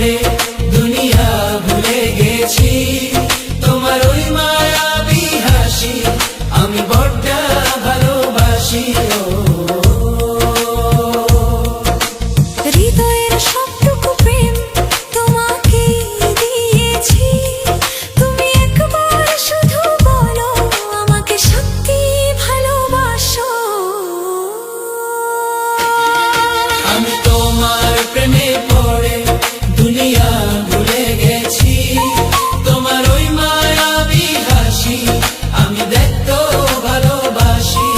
পড়ে দুনিয়া ভুলে গেছি, তোমার ওই মায়াবী হাসি আমি বড্ড ভালোবাসি। হৃদয়ের সবটুকু প্রেম তোমাকে দিয়েছি, তুমি একবার শুধু বলো আমাকে সত্যি ভালোবাসো। আমি তোমার প্রেমে পড়ে দুনিয়া ভুলে গেছি, তোমার ওই মায়াবী হাসি আমি দেখতে ভালোবাসি।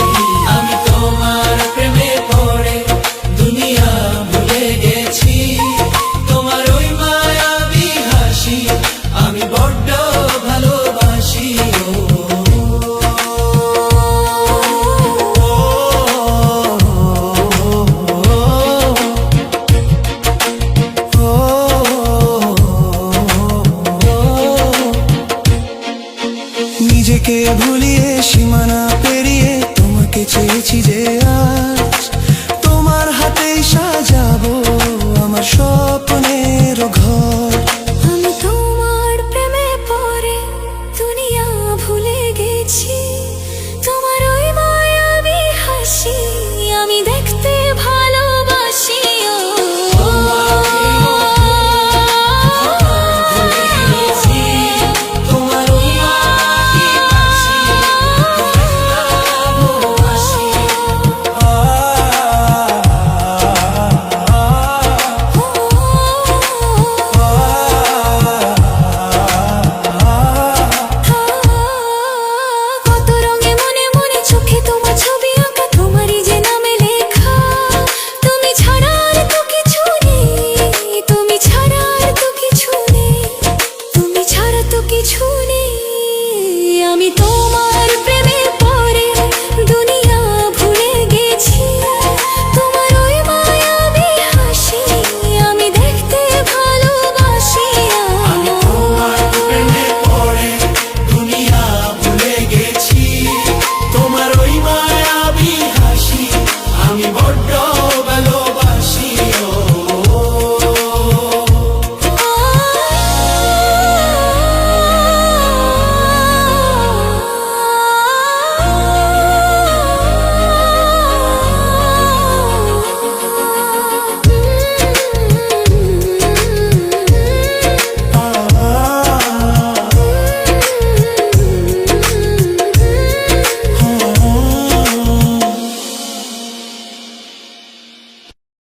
আমি তোমার প্রেমে পড়ে দুনিয়া ভুলে গেছি, তোমার ওই মায়াবী হাসি আমি বড্ড ভালোবাসি। নিজেকে ভুলিয়ে সীমানা পেরিয়ে তোমাকে চেয়েছি যে আর